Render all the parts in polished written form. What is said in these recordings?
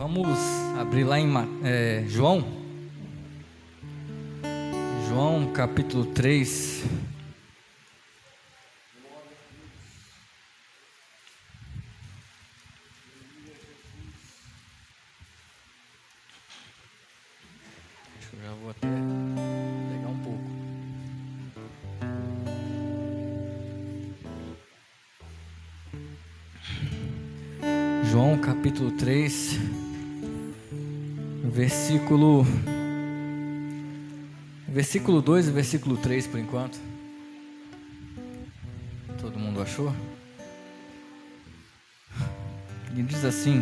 Vamos abrir lá em João capítulo 3. Eu já vou até pegar um pouco. João capítulo 3, versículo 2 e versículo 3 por enquanto. Todo mundo achou? E diz assim: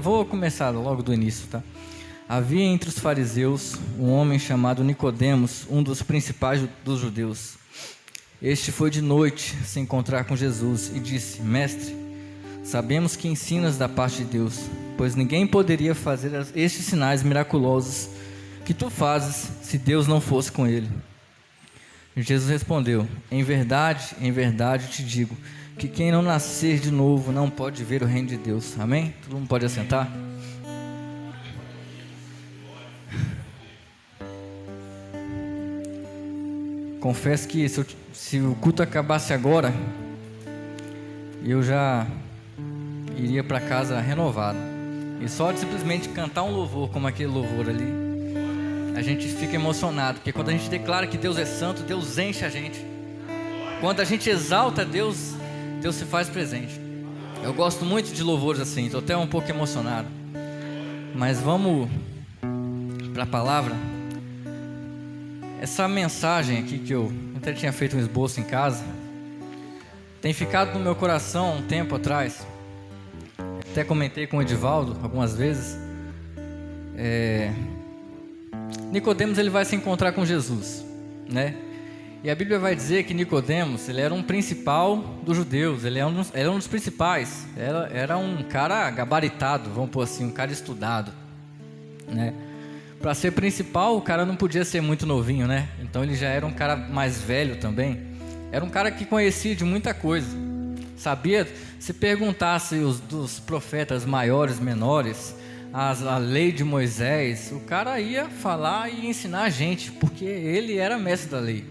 vou começar logo do início, tá? Havia entre os fariseus um homem chamado Nicodemos, um dos principais dos judeus. Este foi de noite se encontrar com Jesus e disse: Mestre, sabemos que ensinas da parte de Deus, pois ninguém poderia fazer estes sinais miraculosos que tu fazes se Deus não fosse com ele. Jesus respondeu: em verdade te digo, que quem não nascer de novo não pode ver o reino de Deus. Amém? Todo mundo pode assentar? Confesso que se o culto acabasse agora, eu já iria para casa renovado. E só de simplesmente cantar um louvor como aquele louvor ali, a gente fica emocionado, porque quando a gente declara que Deus é santo, Deus enche a gente. Quando a gente exalta Deus, Deus se faz presente. Eu gosto muito de louvores assim, estou até um pouco emocionado. Mas vamos para a palavra. Essa mensagem aqui que eu até tinha feito um esboço em casa, tem ficado no meu coração um tempo atrás. Até comentei com o Edivaldo algumas vezes. Nicodemos, ele vai se encontrar com Jesus, né? E a Bíblia vai dizer que Nicodemos, ele era um principal dos judeus, ele era um dos principais, era um cara gabaritado, vamos pôr assim, um cara estudado, né? Para ser principal, o cara não podia ser muito novinho, né? Então ele já era um cara mais velho também. Era um cara que conhecia de muita coisa. Sabia, se perguntasse dos profetas maiores, menores, a lei de Moisés, o cara ia falar e ensinar a gente, porque ele era mestre da lei.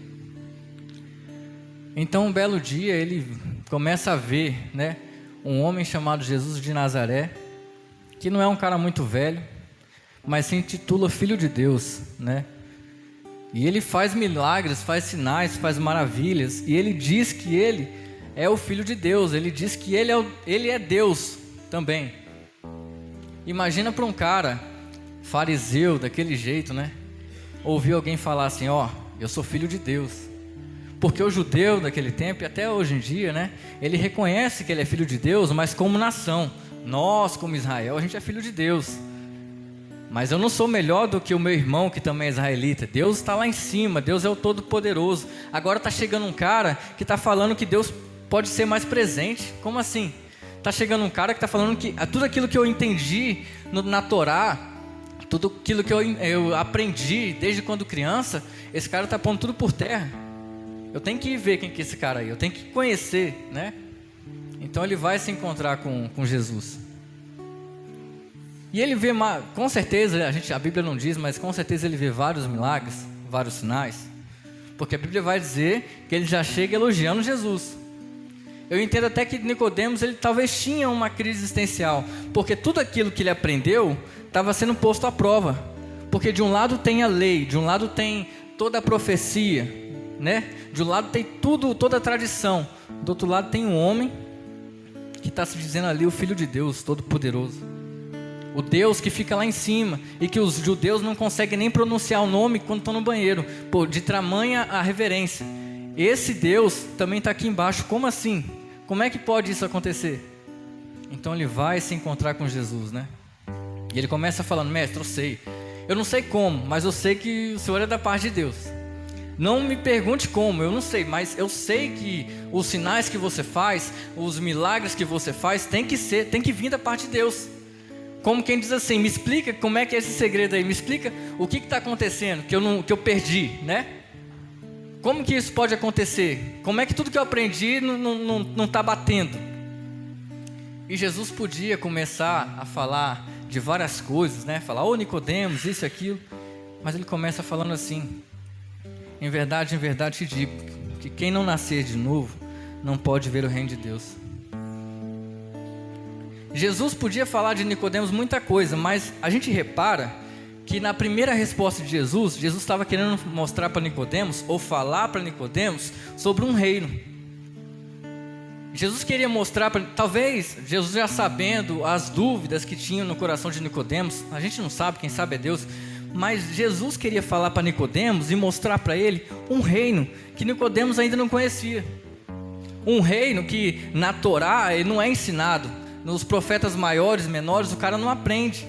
Então um belo dia ele começa a ver, né, um homem chamado Jesus de Nazaré, que não é um cara muito velho, mas se intitula Filho de Deus, né? E ele faz milagres, faz sinais, faz maravilhas, e ele diz que ele é o Filho de Deus, ele diz que ele é Deus também. Imagina para um cara fariseu daquele jeito, né? Ouvir alguém falar assim: ó, eu sou filho de Deus. Porque o judeu daquele tempo, e até hoje em dia, né, ele reconhece que ele é filho de Deus, mas como nação. Nós, como Israel, a gente é filho de Deus. Mas eu não sou melhor do que o meu irmão que também é israelita. Deus está lá em cima, Deus é o Todo-Poderoso. Agora está chegando um cara que está falando que Deus pode ser mais presente. Como assim? Está chegando um cara que está falando que tudo aquilo que eu entendi na Torá, tudo aquilo que eu aprendi desde quando criança, esse cara está pondo tudo por terra. Eu tenho que ver quem que é esse cara aí, eu tenho que conhecer, né? Então ele vai se encontrar com Jesus. E ele vê, com certeza, a Bíblia não diz, mas com certeza ele vê vários milagres, vários sinais. Porque a Bíblia vai dizer que ele já chega elogiando Jesus. Eu entendo até que Nicodemos, ele talvez tinha uma crise existencial, porque tudo aquilo que ele aprendeu estava sendo posto à prova. Porque de um lado tem a lei, de um lado tem toda a profecia, né? De um lado tem toda a tradição, do outro lado tem um homem que está se dizendo ali o Filho de Deus, Todo-Poderoso. O Deus que fica lá em cima e que os judeus não conseguem nem pronunciar o nome quando estão no banheiro, de tamanha a reverência. Esse Deus também está aqui embaixo. Como assim? Como é que pode isso acontecer? Então ele vai se encontrar com Jesus, né? E ele começa falando: mestre, eu não sei como, mas eu sei que o Senhor é da parte de Deus. Não me pergunte como, eu não sei, mas eu sei que os sinais que você faz, os milagres que você faz, tem que vir da parte de Deus. Como quem diz assim: me explica como é que é esse segredo aí, me explica o que está acontecendo, que eu perdi, né? Como que isso pode acontecer? Como é que tudo que eu aprendi não está batendo? E Jesus podia começar a falar de várias coisas, né? Falar, ô Nicodemos, isso e aquilo. Mas ele começa falando assim: em verdade te digo, que quem não nascer de novo, não pode ver o reino de Deus. Jesus podia falar de Nicodemos muita coisa, mas a gente repara que na primeira resposta de Jesus estava querendo mostrar para Nicodemos, ou falar para Nicodemos, sobre um reino. Jesus queria mostrar, talvez Jesus já sabendo as dúvidas que tinham no coração de Nicodemos, a gente não sabe, quem sabe é Deus, mas Jesus queria falar para Nicodemos e mostrar para ele um reino que Nicodemos ainda não conhecia. Um reino que na Torá ele não é ensinado, nos profetas maiores, menores, o cara não aprende.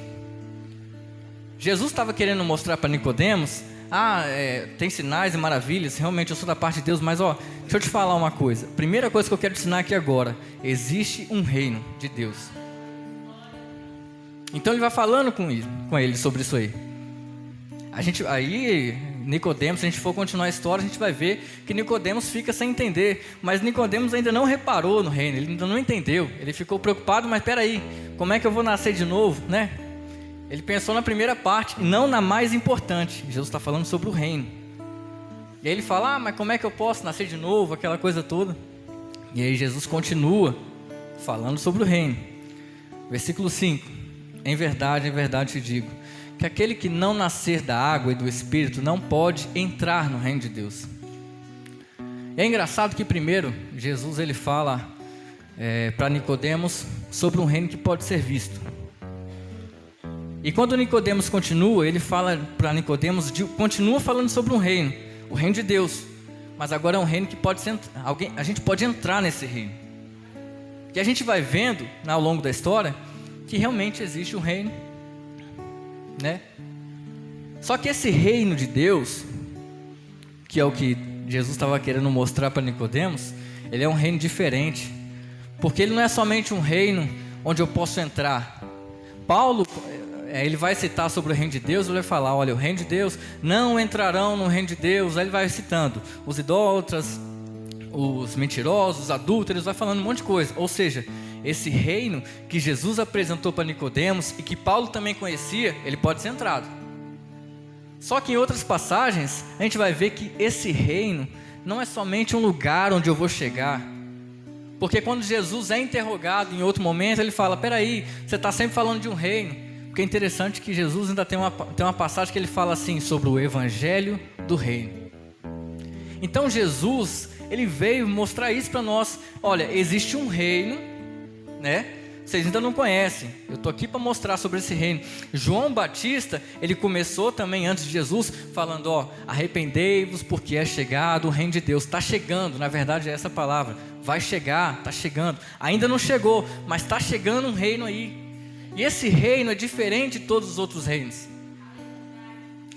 Jesus estava querendo mostrar para Nicodemos, tem sinais e maravilhas, realmente eu sou da parte de Deus, mas deixa eu te falar uma coisa. Primeira coisa que eu quero te ensinar aqui agora: existe um reino de Deus. Então ele vai falando com ele sobre isso aí. Nicodemos, se a gente for continuar a história, a gente vai ver que Nicodemos fica sem entender, mas Nicodemos ainda não reparou no reino, ele ainda não entendeu, ele ficou preocupado, mas peraí, como é que eu vou nascer de novo, né? Ele pensou na primeira parte, não na mais importante. Jesus está falando sobre o reino. E aí ele fala, mas como é que eu posso nascer de novo, aquela coisa toda. E aí Jesus continua falando sobre o reino. Versículo 5: em verdade te digo, que aquele que não nascer da água e do Espírito não pode entrar no reino de Deus. É engraçado que primeiro Jesus ele fala para Nicodemos sobre um reino que pode ser visto. E quando Nicodemos continua, ele fala para Nicodemos, continua falando sobre um reino, o reino de Deus, mas agora é um reino que pode ser, a gente pode entrar nesse reino. E a gente vai vendo ao longo da história que realmente existe um reino, né? Só que esse reino de Deus, que é o que Jesus estava querendo mostrar para Nicodemos, ele é um reino diferente, porque ele não é somente um reino onde eu posso entrar. Paulo, ele vai citar sobre o reino de Deus, ele vai falar, olha, o reino de Deus, não entrarão no reino de Deus. Aí ele vai citando os idólatras, os mentirosos, os adúlteros, vai falando um monte de coisa. Ou seja, esse reino que Jesus apresentou para Nicodemos e que Paulo também conhecia, ele pode ser entrado. Só que em outras passagens, a gente vai ver que esse reino não é somente um lugar onde eu vou chegar. Porque quando Jesus é interrogado em outro momento, ele fala, peraí, você está sempre falando de um reino. Porque é interessante que Jesus ainda tem uma passagem que ele fala assim, sobre o evangelho do reino. Então Jesus, ele veio mostrar isso para nós. Olha, existe um reino, né? Vocês ainda não conhecem, eu estou aqui para mostrar sobre esse reino. João Batista, ele começou também antes de Jesus, falando, arrependei-vos porque é chegado o reino de Deus. Está chegando, na verdade é essa palavra, vai chegar, está chegando. Ainda não chegou, mas está chegando um reino aí. E esse reino é diferente de todos os outros reinos.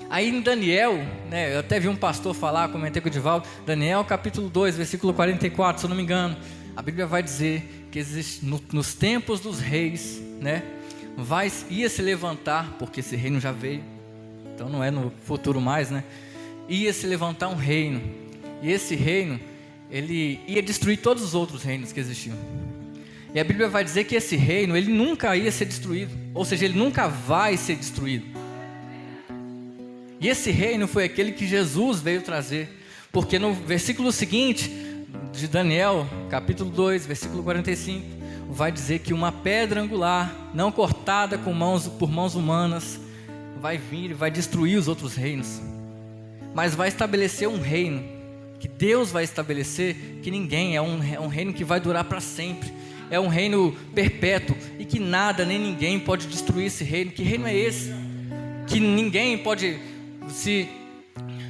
Aí em Daniel, né, eu até vi um pastor falar, comentei com o Divaldo, Daniel capítulo 2, versículo 44, se eu não me engano, a Bíblia vai dizer que existe, nos tempos dos reis, né, ia se levantar, porque esse reino já veio, então não é no futuro mais, né, ia se levantar um reino, e esse reino, ele ia destruir todos os outros reinos que existiam. E a Bíblia vai dizer que esse reino, ele nunca ia ser destruído, ou seja, ele nunca vai ser destruído. E esse reino foi aquele que Jesus veio trazer, porque no versículo seguinte de Daniel, capítulo 2, versículo 45, vai dizer que uma pedra angular, não cortada por mãos humanas, vai vir e vai destruir os outros reinos, mas vai estabelecer um reino, que Deus vai estabelecer, que ninguém, é um reino que vai durar para sempre, é um reino perpétuo, e que nada nem ninguém pode destruir esse reino. Que reino é esse? Que ninguém pode, se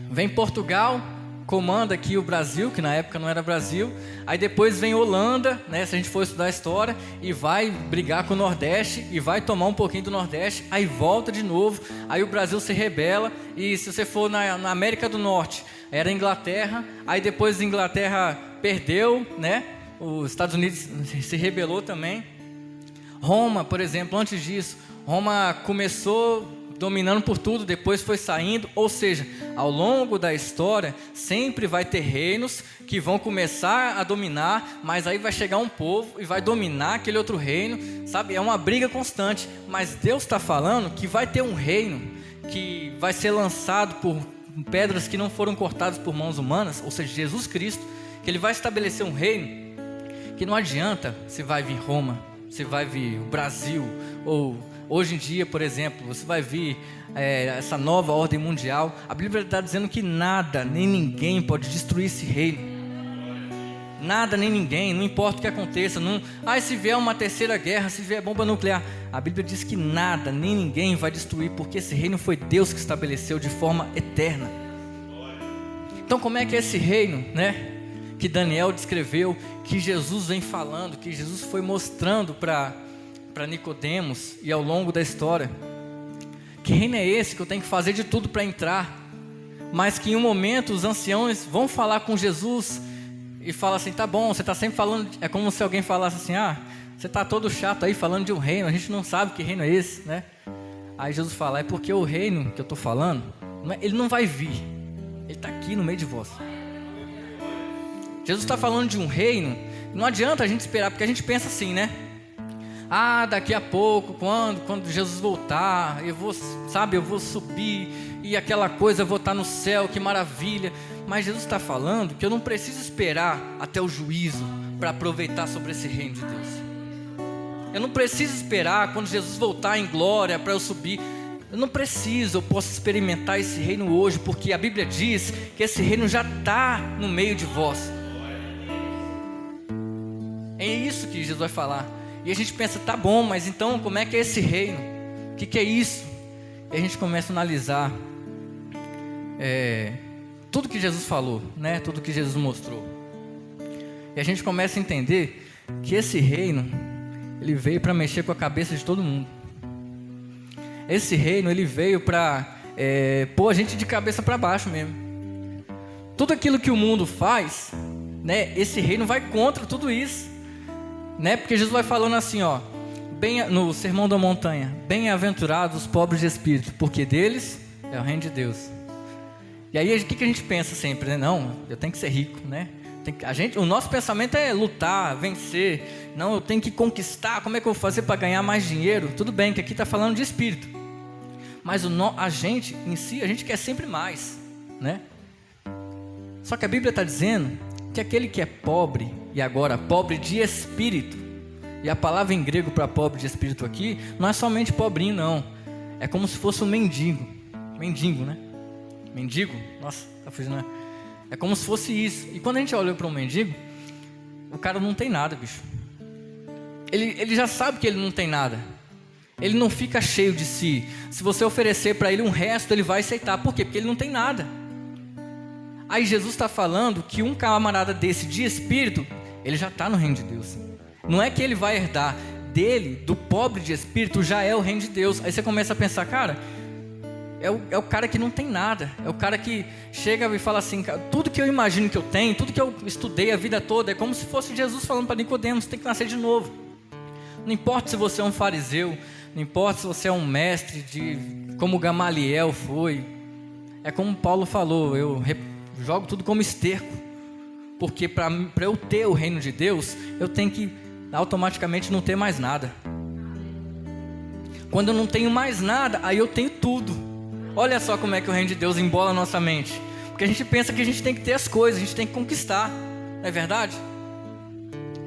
vem Portugal, comanda aqui o Brasil, que na época não era Brasil, aí depois vem Holanda, né, se a gente for estudar a história, e vai brigar com o Nordeste, e vai tomar um pouquinho do Nordeste, aí volta de novo, aí o Brasil se rebela, e se você for na América do Norte, era Inglaterra, aí depois a Inglaterra perdeu, né, os Estados Unidos se rebelou também. Roma, por exemplo, antes disso, Roma começou dominando por tudo, depois foi saindo. Ou seja, ao longo da história, sempre vai ter reinos que vão começar a dominar, mas aí vai chegar um povo e vai dominar aquele outro reino, sabe? É uma briga constante, mas Deus está falando que vai ter um reino que vai ser lançado por pedras que não foram cortadas por mãos humanas, ou seja, Jesus Cristo, que Ele vai estabelecer um reino que não adianta se vai vir Roma, se vai vir o Brasil, ou hoje em dia, por exemplo, você vai vir essa nova ordem mundial. A Bíblia está dizendo que nada, nem ninguém pode destruir esse reino. Nada nem ninguém, não importa o que aconteça. Se vier uma terceira guerra, se vier bomba nuclear, a Bíblia diz que nada, nem ninguém vai destruir, porque esse reino foi Deus que estabeleceu de forma eterna. Então como é que é esse reino, né, que Daniel descreveu, que Jesus vem falando, que Jesus foi mostrando para Nicodemos e ao longo da história? Que reino é esse que eu tenho que fazer de tudo para entrar, mas que em um momento os anciãos vão falar com Jesus e falam assim: tá bom, você está sempre falando, é como se alguém falasse assim: você está todo chato aí falando de um reino, a gente não sabe que reino é esse, né? Aí Jesus fala: é porque o reino que eu estou falando, ele não vai vir, ele está aqui no meio de vós. Jesus está falando de um reino, não adianta a gente esperar, porque a gente pensa assim, né? Daqui a pouco, quando Jesus voltar, eu vou subir, e aquela coisa, eu vou estar no céu, que maravilha. Mas Jesus está falando que eu não preciso esperar até o juízo para aproveitar sobre esse reino de Deus. Eu não preciso esperar quando Jesus voltar em glória para eu subir. Eu não preciso, eu posso experimentar esse reino hoje, porque a Bíblia diz que esse reino já está no meio de vós. É isso que Jesus vai falar. E a gente pensa: tá bom, mas então como é que é esse reino? O que é isso? E a gente começa a analisar tudo que Jesus falou, né? Tudo que Jesus mostrou. E a gente começa a entender que esse reino, ele veio para mexer com a cabeça de todo mundo. Esse reino, ele veio para pôr a gente de cabeça para baixo mesmo. Tudo aquilo que o mundo faz, né? Esse reino vai contra tudo isso, né? Porque Jesus vai falando assim, no Sermão da Montanha: bem-aventurados os pobres de espírito, porque deles é o reino de Deus. E aí o que a gente pensa sempre, né? Não, eu tenho que ser rico, né? O nosso pensamento é lutar, vencer. Não, eu tenho que conquistar. Como é que eu vou fazer para ganhar mais dinheiro? Tudo bem que aqui está falando de espírito, mas a gente em si, a gente quer sempre mais, né? Só que a Bíblia está dizendo que aquele que é pobre, e agora pobre de espírito, e a palavra em grego para pobre de espírito aqui não é somente pobrinho, não. É como se fosse um mendigo, né? Mendigo? Nossa, tá fugindo, né? É como se fosse isso. E quando a gente olha para um mendigo, o cara não tem nada, bicho. Ele já sabe que ele não tem nada. Ele não fica cheio de si. Se você oferecer para ele um resto, ele vai aceitar. Por quê? Porque ele não tem nada. Aí Jesus está falando que um camarada desse de espírito, ele já está no reino de Deus. Não é que ele vai herdar dele, do pobre de espírito, já é o reino de Deus. Aí você começa a pensar: cara, é o cara que não tem nada. É o cara que chega e fala assim: tudo que eu imagino que eu tenho, tudo que eu estudei a vida toda, é como se fosse Jesus falando para Nicodemos: você tem que nascer de novo. Não importa se você é um fariseu, não importa se você é um mestre, como Gamaliel foi. É como Paulo falou: eu jogo tudo como esterco, porque para eu ter o reino de Deus, eu tenho que automaticamente não ter mais nada. Quando eu não tenho mais nada, aí eu tenho tudo. Olha só como é que o reino de Deus embola a nossa mente, porque a gente pensa que a gente tem que ter as coisas, a gente tem que conquistar, não é verdade?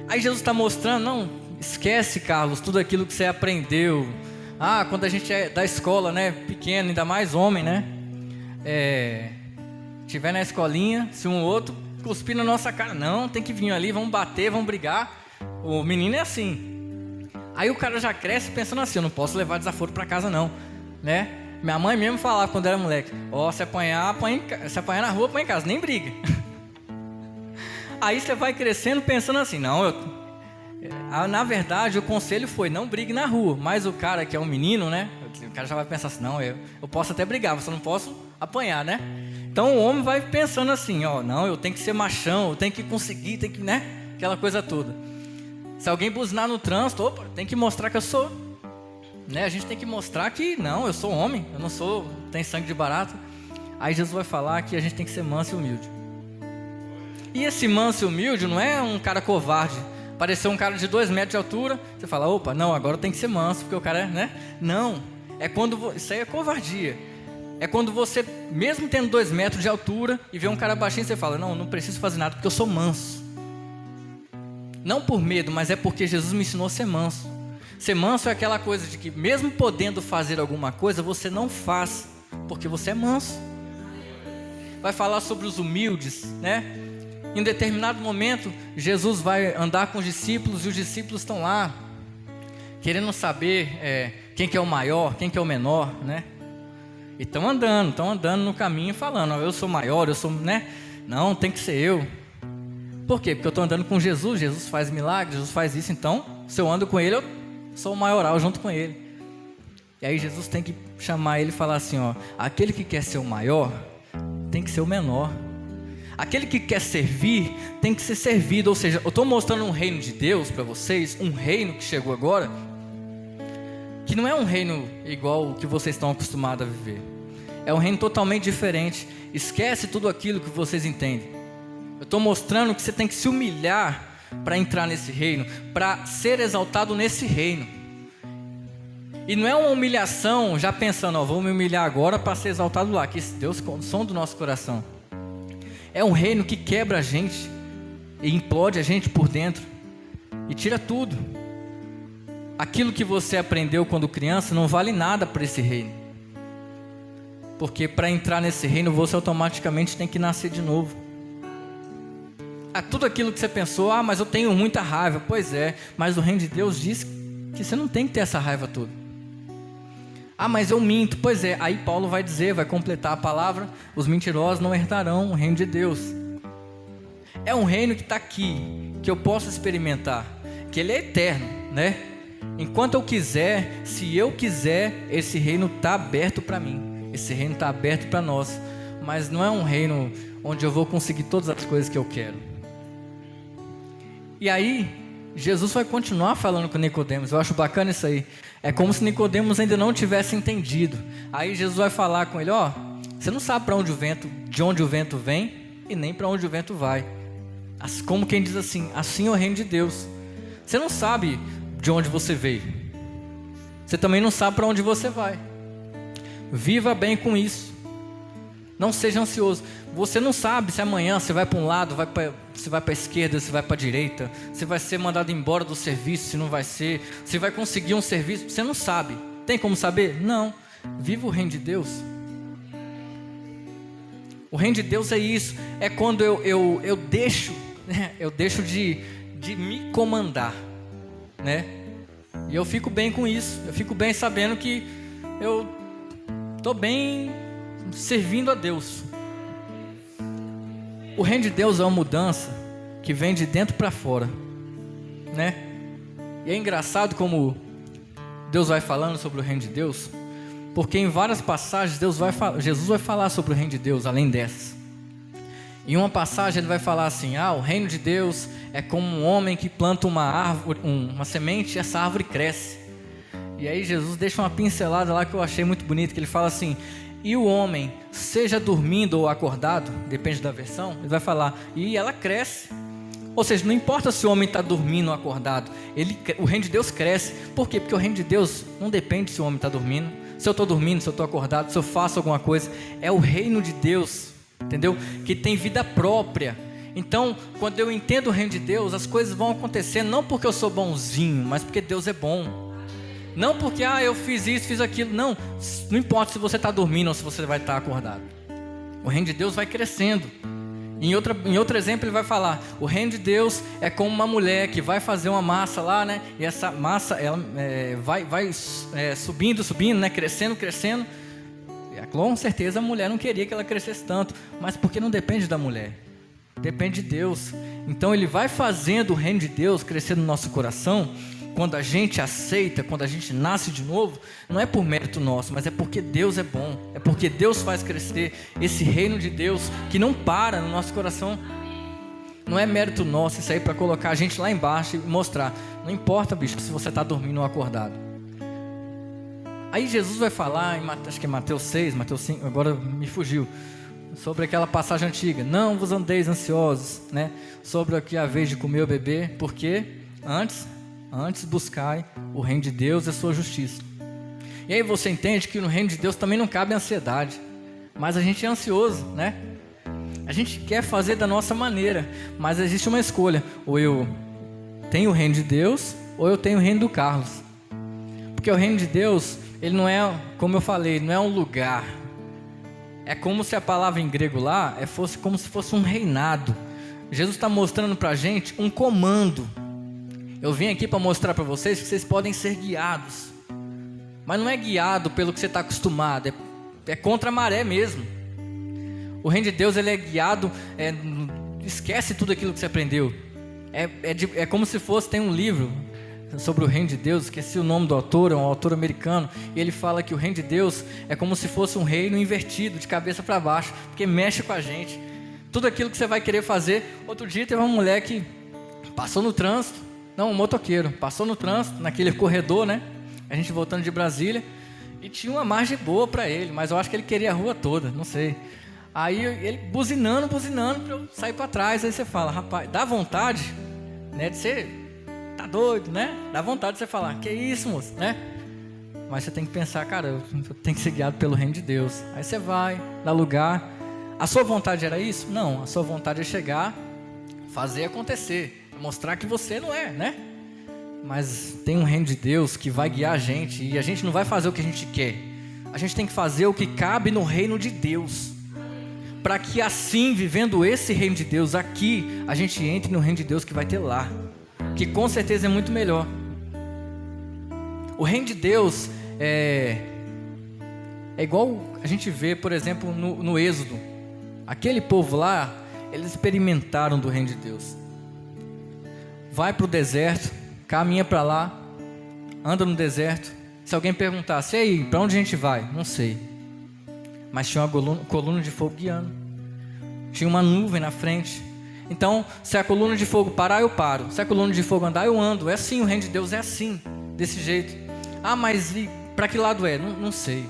Aí Jesus está mostrando: não, esquece, Carlos, tudo aquilo que você aprendeu. Quando a gente é da escola, né, pequeno, ainda mais homem, né, estiver na escolinha, se um ou outro cuspir na nossa cara: não, tem que vir ali, vamos bater, vamos brigar. O menino é assim. Aí o cara já cresce pensando assim: eu não posso levar desaforo para casa não, né? Minha mãe mesmo falava quando era moleque: se apanhar na rua, põe em casa, nem briga. Aí você vai crescendo pensando assim: não, na verdade o conselho foi: não brigue na rua. Mas o cara que é um menino, né, o cara já vai pensar assim: não, eu posso até brigar, mas eu não posso apanhar, né? Então o homem vai pensando assim: não, eu tenho que ser machão, eu tenho que conseguir, tem que, né, aquela coisa toda. Se alguém buzinar no trânsito, tem que mostrar que eu sou, né? A gente tem que mostrar que não, eu sou homem, eu não sou, tem sangue de barata. Aí Jesus vai falar que a gente tem que ser manso e humilde. E esse manso e humilde não é um cara covarde. Apareceu um cara de 2 metros de altura, você fala, opa, não, agora tem que ser manso, porque o cara é, né? Não, é quando, isso aí é covardia. É quando você, mesmo tendo 2 metros de altura, e vê um cara baixinho, você fala, não preciso fazer nada, porque eu sou manso. Não por medo, mas é porque Jesus me ensinou a ser manso. Ser manso é aquela coisa de que mesmo podendo fazer alguma coisa, você não faz, porque você é manso. Vai falar sobre os humildes, né? Em determinado momento, Jesus vai andar com os discípulos, e os discípulos estão lá, querendo saber quem que é o maior, quem que é o menor, né? E estão andando no caminho falando, eu sou maior, eu sou, né? Não, tem que ser eu. Por quê? Porque eu estou andando com Jesus, Jesus faz milagres, Jesus faz isso, então, se eu ando com ele, eu sou o maioral junto com ele. E aí Jesus tem que chamar ele e falar assim, ó, aquele que quer ser o maior, tem que ser o menor. Aquele que quer servir, tem que ser servido. Ou seja, eu estou mostrando um reino de Deus para vocês, um reino que chegou agora, que não é um reino igual o que vocês estão acostumados a viver. É um reino totalmente diferente. Esquece tudo aquilo que vocês entendem. Eu estou mostrando que você tem que se humilhar para entrar nesse reino, para ser exaltado nesse reino. E não é uma humilhação já pensando, ó, vou me humilhar agora para ser exaltado lá, que Deus som do nosso coração. É um reino que quebra a gente e implode a gente por dentro e tira tudo. Aquilo que você aprendeu quando criança não vale nada para esse reino, porque para entrar nesse reino você automaticamente tem que nascer de novo. Tudo aquilo que você pensou, mas eu tenho muita raiva. Pois é, mas o reino de Deus diz que você não tem que ter essa raiva toda. Mas eu minto. Pois é, aí Paulo vai dizer, vai completar a palavra, os mentirosos não herdarão o reino de Deus. É um reino que está aqui, que eu posso experimentar, que ele é eterno, né? Enquanto eu quiser, se eu quiser, esse reino está aberto para mim, esse reino está aberto para nós, mas não é um reino onde eu vou conseguir todas as coisas que eu quero. E aí, Jesus vai continuar falando com Nicodemos. Eu acho bacana isso aí. É como se Nicodemos ainda não tivesse entendido. Aí Jesus vai falar com ele, ó, você não sabe de onde o vento vem e nem para onde o vento vai. Como quem diz assim é o reino de Deus. Você não sabe de onde você veio. Você também não sabe para onde você vai. Viva bem com isso. Não seja ansioso. Você não sabe se amanhã você vai para um lado, você vai para a esquerda, se vai para a direita, se vai ser mandado embora do serviço, se não vai ser, se vai conseguir um serviço, você não sabe. Tem como saber? Não. Viva o reino de Deus. O reino de Deus é isso. É quando eu deixo, né? Eu deixo de me comandar, né? E eu fico bem com isso. Eu fico bem sabendo que eu estou bem servindo a Deus. O reino de Deus é uma mudança que vem de dentro para fora, né? E é engraçado como Deus vai falando sobre o reino de Deus, porque em várias passagens Jesus vai falar sobre o reino de Deus, além dessas. Em uma passagem ele vai falar assim, o reino de Deus é como um homem que planta uma árvore, uma semente, e essa árvore cresce. E aí Jesus deixa uma pincelada lá que eu achei muito bonito, que ele fala assim, e o homem, seja dormindo ou acordado, depende da versão, ele vai falar, e ela cresce. Ou seja, não importa se o homem está dormindo ou acordado, o reino de Deus cresce. Por quê? Porque o reino de Deus não depende se o homem está dormindo, se eu estou dormindo, se eu estou acordado, se eu faço alguma coisa. É o reino de Deus, entendeu? Que tem vida própria. Então, quando eu entendo o reino de Deus, as coisas vão acontecer, não porque eu sou bonzinho, mas porque Deus é bom. Não porque, eu fiz isso, fiz aquilo. Não importa se você está dormindo ou se você vai estar acordado. O reino de Deus vai crescendo. Em outro exemplo ele vai falar, o reino de Deus é como uma mulher que vai fazer uma massa lá, né? E essa massa, ela vai subindo, né? Crescendo. E, com certeza a mulher não queria que ela crescesse tanto, mas porque não depende da mulher, depende de Deus. Então ele vai fazendo o reino de Deus crescer no nosso coração. Quando a gente aceita, quando a gente nasce de novo, não é por mérito nosso, mas é porque Deus é bom, é porque Deus faz crescer esse reino de Deus que não para no nosso coração. Não é mérito nosso isso aí para colocar a gente lá embaixo e mostrar, não importa, bicho, se você está dormindo ou acordado. Aí Jesus vai falar, acho que é Mateus 6, Mateus 5, agora me fugiu, sobre aquela passagem antiga: não vos andeis ansiosos, né? Sobre o que é a vez de comer ou beber, porque antes buscai o reino de Deus e a sua justiça. E aí você entende que no reino de Deus também não cabe ansiedade, mas a gente é ansioso, né? A gente quer fazer da nossa maneira, mas existe uma escolha: ou eu tenho o reino de Deus, ou eu tenho o reino do Carlos. Porque o reino de Deus, ele não é, como eu falei, não é um lugar. É como se a palavra em grego lá fosse como se fosse um reinado. Jesus está mostrando para a gente um comando. Eu vim aqui para mostrar para vocês que vocês podem ser guiados, mas não é guiado pelo que você está acostumado, é contra a maré mesmo. O reino de Deus, ele é guiado, esquece tudo aquilo que você aprendeu. É como se fosse, tem um livro sobre o reino de Deus, esqueci o nome do autor, é um autor americano, e ele fala que o reino de Deus é como se fosse um reino invertido, de cabeça para baixo, porque mexe com a gente. Tudo aquilo que você vai querer fazer. Outro dia teve uma mulher que passou no trânsito, um motoqueiro, passou no trânsito, naquele corredor, né? A gente voltando de Brasília, e tinha uma margem boa para ele, mas eu acho que ele queria a rua toda, não sei. Aí ele buzinando para eu sair para trás. Aí você fala: rapaz, dá vontade, né, de ser... Tá doido, né? Dá vontade de você falar: que isso, moço, né? Mas você tem que pensar: cara, eu tenho que ser guiado pelo reino de Deus. Aí você vai, dá lugar. A sua vontade era isso? Não, a sua vontade é chegar, fazer acontecer, mostrar que você não é, né? Mas tem um reino de Deus que vai guiar a gente, e a gente não vai fazer o que a gente quer. A gente tem que fazer o que cabe no reino de Deus, para que assim, vivendo esse reino de Deus aqui, a gente entre no reino de Deus que vai ter lá, que com certeza é muito melhor. O reino de Deus é igual a gente vê, por exemplo, no Êxodo. Aquele povo lá, eles experimentaram do reino de Deus. Vai para o deserto, caminha para lá, anda no deserto. Se alguém perguntasse: e aí, para onde a gente vai? Não sei. Mas tinha uma coluna de fogo guiando, tinha uma nuvem na frente. Então, se a coluna de fogo parar, eu paro. Se a coluna de fogo andar, eu ando. É assim, o reino de Deus é assim, desse jeito. Ah, mas para que lado é? Não sei.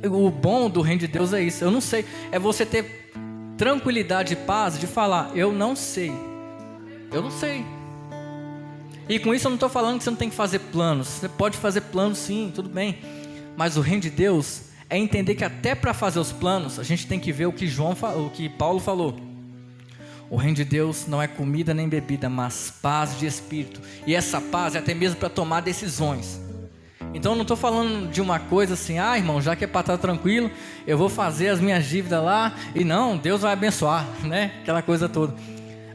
O bom do reino de Deus é isso. Eu não sei. É você ter tranquilidade e paz de falar: eu não sei. Eu não sei. E com isso eu não estou falando que você não tem que fazer planos. Você pode fazer planos sim, tudo bem. Mas o reino de Deus é entender que até para fazer os planos, a gente tem que ver o que Paulo falou. O reino de Deus não é comida nem bebida, mas paz de espírito. E essa paz é até mesmo para tomar decisões. Então eu não estou falando de uma coisa assim: ah, irmão, já que é para estar tranquilo, eu vou fazer as minhas dívidas lá, e não, Deus vai abençoar, né? Aquela coisa toda.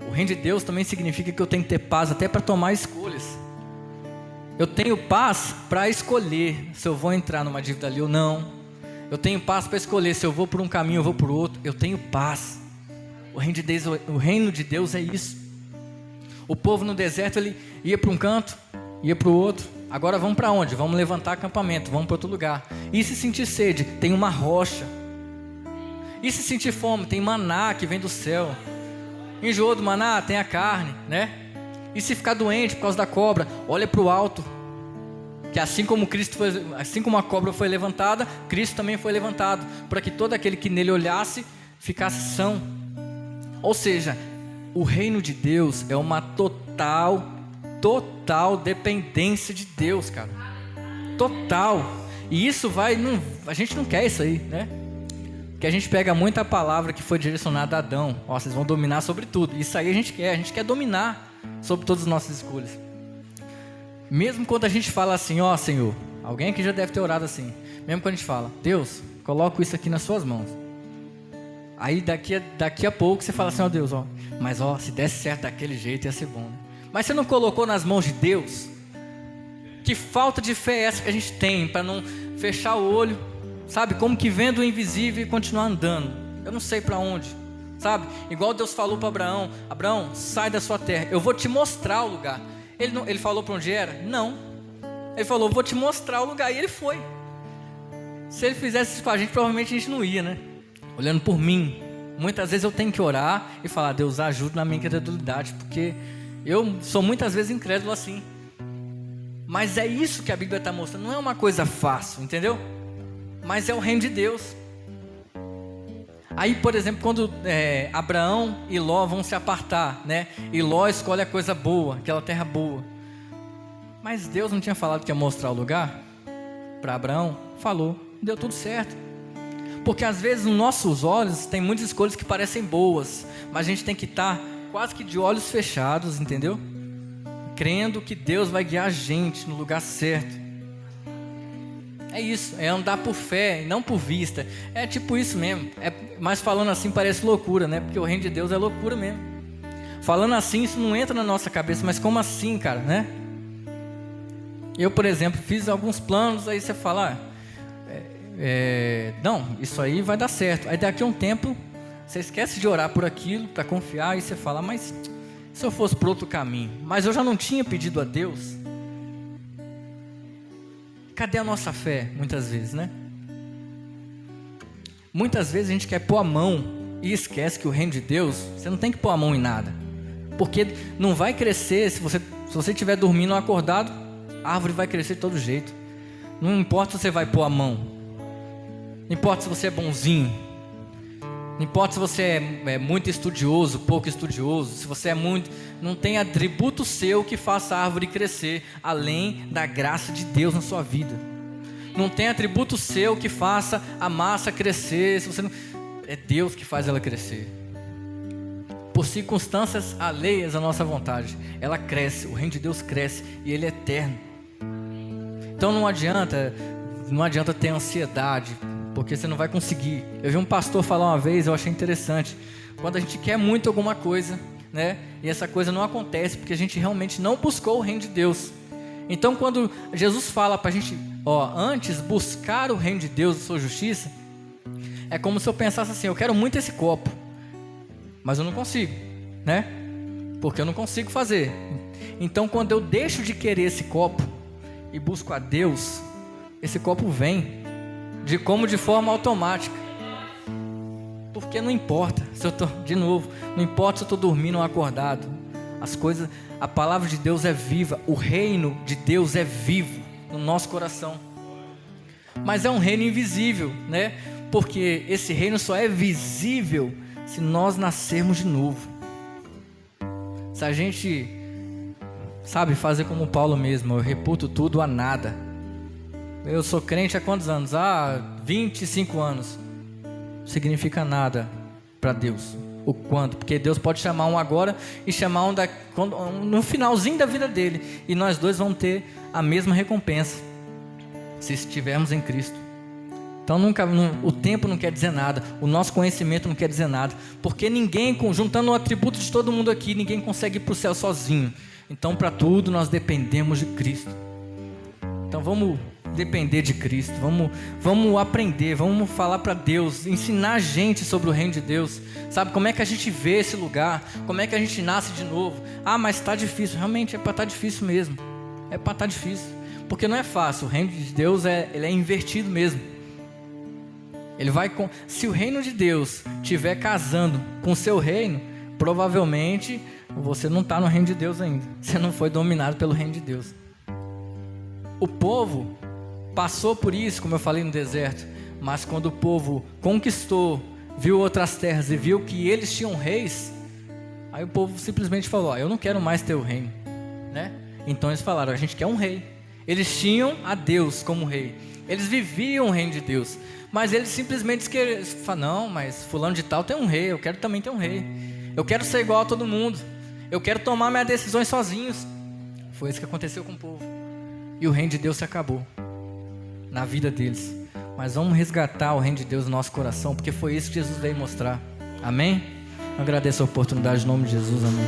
O reino de Deus também significa que eu tenho que ter paz até para tomar escolhas. Eu tenho paz para escolher se eu vou entrar numa dívida ali ou não. Eu tenho paz para escolher se eu vou por um caminho ou vou por outro. Eu tenho paz. O reino de Deus é isso. O povo no deserto, ele ia para um canto, ia para o outro. Agora vamos para onde? Vamos levantar acampamento, vamos para outro lugar. E se sentir sede? Tem uma rocha. E se sentir fome? Tem maná que vem do céu. Enjoou do maná? Tem a carne, né? E se ficar doente por causa da cobra? Olha para o alto. Que assim como a cobra foi levantada, Cristo também foi levantado, para que todo aquele que nele olhasse ficasse são. Ou seja, o reino de Deus é uma total dependência de Deus, cara. Total. E isso a gente não quer isso aí, né? Porque a gente pega muita palavra que foi direcionada a Adão. Ó, vocês vão dominar sobre tudo. Isso aí a gente quer dominar sobre todas as nossas escolhas. Mesmo quando a gente fala assim: ó, Senhor, alguém aqui já deve ter orado assim. Mesmo quando a gente fala: Deus, coloco isso aqui nas suas mãos. Aí daqui a pouco você fala assim: ó Deus, ó, mas ó, se desse certo daquele jeito ia ser bom, né? Mas você não colocou nas mãos de Deus? Que falta de fé é essa que a gente tem para não fechar o olho, sabe? Como que vendo o invisível e continuar andando. Eu não sei para onde, sabe? Igual Deus falou para Abraão: Abraão, sai da sua terra, eu vou te mostrar o lugar. Ele falou para onde era? Não. Ele falou: vou te mostrar o lugar, e ele foi. Se ele fizesse isso com a gente, provavelmente a gente não ia, né? Olhando por mim, muitas vezes eu tenho que orar e falar: Deus, ajuda na minha incredulidade, porque eu sou muitas vezes incrédulo assim. Mas é isso que a Bíblia está mostrando, não é uma coisa fácil, entendeu? Mas é o reino de Deus. Aí, por exemplo, quando Abraão e Ló vão se apartar, né? E Ló escolhe a coisa boa, aquela terra boa. Mas Deus não tinha falado que ia mostrar o lugar para Abraão? Falou, deu tudo certo. Porque às vezes nos nossos olhos tem muitas escolhas que parecem boas, mas a gente tem que estar quase que de olhos fechados, entendeu? Crendo que Deus vai guiar a gente no lugar certo. É isso, é andar por fé e não por vista. É tipo isso mesmo. Mas falando assim parece loucura, né? Porque o reino de Deus é loucura mesmo. Falando assim, isso não entra na nossa cabeça. Mas como assim, cara, né? Eu, por exemplo, fiz alguns planos. Aí você fala, não, isso aí vai dar certo. Aí daqui a um tempo, você esquece de orar por aquilo, para confiar. E você fala, mas se eu fosse por outro caminho? Mas eu já não tinha pedido a Deus. Cadê a nossa fé, muitas vezes, né? Muitas vezes a gente quer pôr a mão e esquece que o reino de Deus, você não tem que pôr a mão em nada. Porque não vai crescer, se você estiver dormindo ou acordado, a árvore vai crescer de todo jeito. Não importa se você vai pôr a mão. Não importa se você é bonzinho. Não importa se você é muito estudioso, pouco estudioso. Se você é muito... Não tem atributo seu que faça a árvore crescer, além da graça de Deus na sua vida. Não tem atributo seu que faça a massa crescer. Se você não... É Deus que faz ela crescer. Por circunstâncias alheias à nossa vontade, ela cresce, o reino de Deus cresce e ele é eterno. Então não adianta ter ansiedade, porque você não vai conseguir. Eu vi um pastor falar uma vez, eu achei interessante. Quando a gente quer muito alguma coisa, né, e essa coisa não acontece porque a gente realmente não buscou o reino de Deus. Então quando Jesus fala para a gente, antes buscar o reino de Deus e sua justiça, é como se eu pensasse assim, eu quero muito esse copo, mas eu não consigo, né? Porque eu não consigo fazer. Então quando eu deixo de querer esse copo e busco a Deus, esse copo vem de forma automática. Porque não importa se eu tô, de novo, não importa se eu estou dormindo ou acordado. As coisas, a palavra de Deus é viva, o reino de Deus é vivo no nosso coração. Mas é um reino invisível, né? Porque esse reino só é visível se nós nascermos de novo. Se a gente sabe fazer como Paulo mesmo, eu reputo tudo a nada. Eu sou crente há quantos anos? 25 anos. Não significa nada para Deus. O quanto? Porque Deus pode chamar um agora e chamar um no finalzinho da vida dele. E nós dois vamos ter a mesma recompensa, se estivermos em Cristo. Então o tempo não quer dizer nada, o nosso conhecimento não quer dizer nada. Porque ninguém, juntando o atributo de todo mundo aqui, ninguém consegue ir para o céu sozinho. Então para tudo nós dependemos de Cristo. Então vamos depender de Cristo, vamos aprender, vamos falar para Deus, ensinar a gente sobre o reino de Deus, sabe, como é que a gente vê esse lugar, como é que a gente nasce de novo. Mas está difícil, realmente é para estar difícil mesmo, é para estar difícil, porque não é fácil, o reino de Deus ele é invertido mesmo, se o reino de Deus estiver casando com o seu reino, provavelmente você não está no reino de Deus ainda, você não foi dominado pelo reino de Deus. O povo passou por isso, como eu falei, no deserto. Mas quando o povo conquistou, viu outras terras e viu que eles tinham reis, aí o povo simplesmente falou, eu não quero mais ter o reino, né? Então eles falaram, a gente quer um rei. Eles tinham a Deus como rei, eles viviam o reino de Deus, mas eles simplesmente falaram, não, mas fulano de tal tem um rei, eu quero também ter um rei. Eu quero ser igual a todo mundo, eu quero tomar minhas decisões sozinhos. Foi isso que aconteceu com o povo. E o reino de Deus se acabou na vida deles. Mas vamos resgatar o reino de Deus no nosso coração, porque foi isso que Jesus veio mostrar. Amém? Eu agradeço a oportunidade em nome de Jesus. Amém.